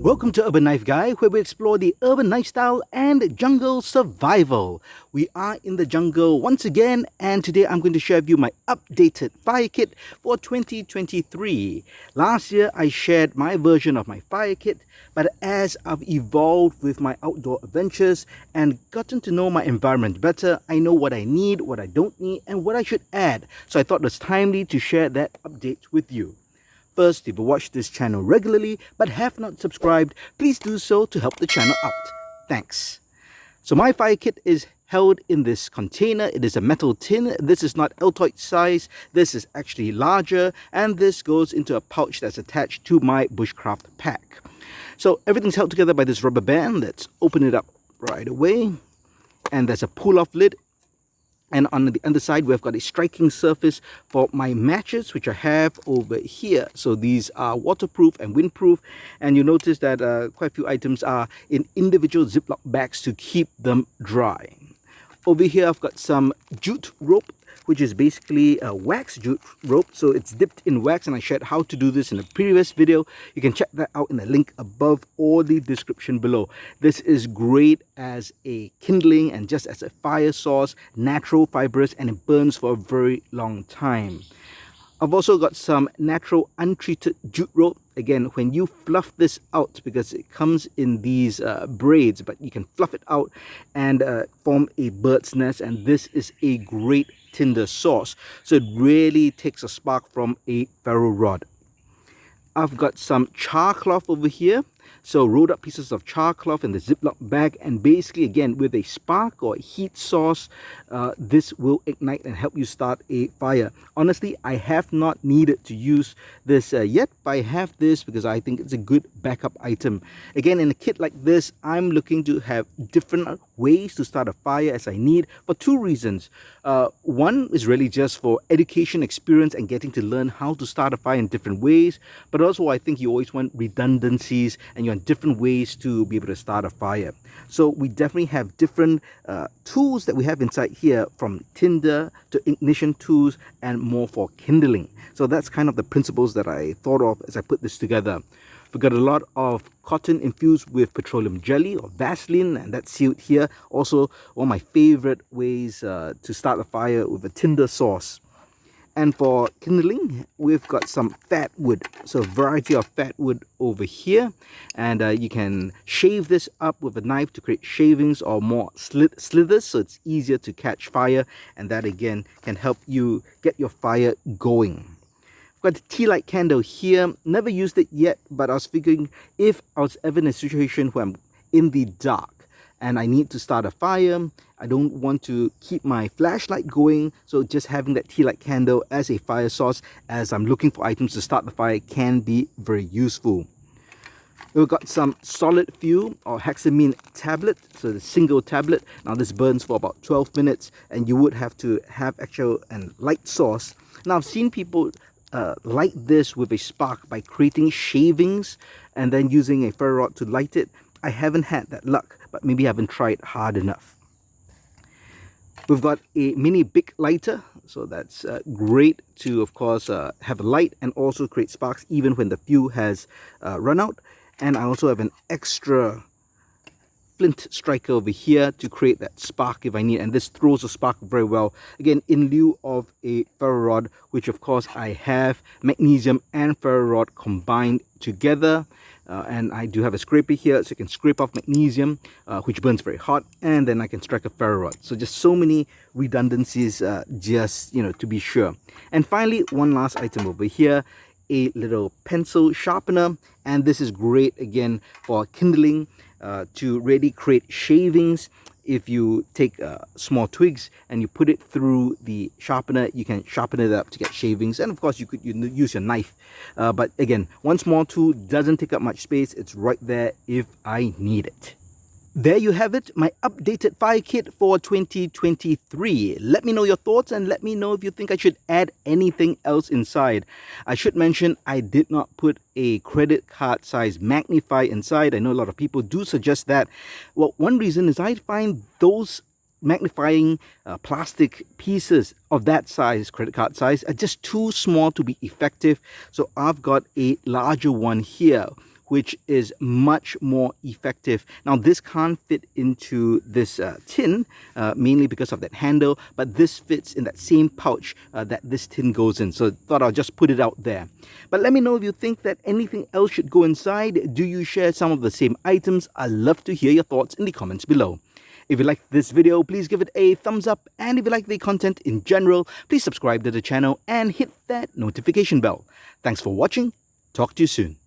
Welcome to Urban Knife Guy, where we explore the urban lifestyle and jungle survival. We are in the jungle once again, and today I'm going to share with you my updated fire kit for 2023. Last year I shared my version of my fire kit, but as I've evolved with my outdoor adventures and gotten to know my environment better, I know what I need, what I don't need, and what I should add. So I thought it was timely to share that update with you. First, if you watch this channel regularly but have not subscribed, please do so to help the channel out. Thanks. So my fire kit is held in this container. It is a metal tin. This is not Altoid size. This is actually larger, and this goes into a pouch that's attached to my Bushcraft pack. So everything's held together by this rubber band. Let's open it up right away. And there's a pull-off lid. And on the underside, we've got a striking surface for my matches, which I have over here. So these are waterproof and windproof. And you notice that quite a few items are in individual Ziploc bags to keep them dry. Over here, I've got some jute rope, which is basically a wax jute rope. So it's dipped in wax, and I shared how to do this in a previous video. You can check that out in the link above or the description below. This is great as a kindling and just as a fire source, natural, fibrous, and it burns for a very long time. I've also got some natural untreated jute rope. Again, when you fluff this out, because it comes in these braids, but you can fluff it out and form a bird's nest, and this is a great tinder source. So it really takes a spark from a ferro rod. I've got some char cloth over here. So rolled up pieces of char cloth in the Ziploc bag, and basically again with a spark or a heat source, this will ignite and help you start a fire. Honestly, I have not needed to use this yet, but I have this because I think it's a good backup item. Again, in a kit like this, I'm looking to have different ways to start a fire as I need for two reasons. One is really just for education, experience, and getting to learn how to start a fire in different ways, but also I think you always want redundancies and you want different ways to be able to start a fire. So we definitely have different tools that we have inside here, from tinder to ignition tools and more for kindling. So that's kind of the principles that I thought of as I put this together. We've got a lot of cotton infused with petroleum jelly or Vaseline, and that's sealed here. Also, one of my favorite ways to start a fire with a tinder source. And for kindling, we've got some fat wood. So a variety of fat wood over here. And you can shave this up with a knife to create shavings or more slithers, so it's easier to catch fire. And that again can help you get your fire going. I've got a tea light candle here. Never used it yet, but I was figuring if I was ever in a situation where I'm in the dark and I need to start a fire, I don't want to keep my flashlight going, so just having that tea light candle as a fire source as I'm looking for items to start the fire can be very useful. We've got some solid fuel or hexamine tablet, so the single tablet. Now this burns for about 12 minutes, and you would have to have actual and light source. Now I've seen people light this with a spark by creating shavings and then using a ferro rod to light it. I haven't had that luck, but maybe I haven't tried hard enough. We've got a mini big lighter, so that's great to, of course, have a light and also create sparks even when the fuel has run out. And I also have an extra flint striker over here to create that spark if I need, and this throws a spark very well, again in lieu of a ferro rod, which of course I have magnesium and ferro rod combined together. And I do have a scraper here, so you can scrape off magnesium, which burns very hot, and then I can strike a ferro rod. So just so many redundancies, just to be sure. And finally, one last item over here, a little pencil sharpener, and this is great again for kindling, to really create shavings. If you take small twigs and you put it through the sharpener, you can sharpen it up to get shavings. And of course you could use your knife, but again, one small tool doesn't take up much space. It's right there if I need it. There you have it, my updated fire kit for 2023. Let me know your thoughts and let me know if you think I should add anything else inside. I should mention I did not put a credit card size magnifier inside. I know a lot of people do suggest that. Well, one reason is I find those magnifying plastic pieces of that size, credit card size, are just too small to be effective. So I've got a larger one here, which is much more effective. Now this can't fit into this tin, mainly because of that handle, but this fits in that same pouch that this tin goes in. So thought I'll just put it out there. But let me know if you think that anything else should go inside. Do you share some of the same items? I'd love to hear your thoughts in the comments below. If you liked this video, please give it a thumbs up, and if you like the content in general, please subscribe to the channel and hit that notification bell. Thanks for watching. Talk to you soon.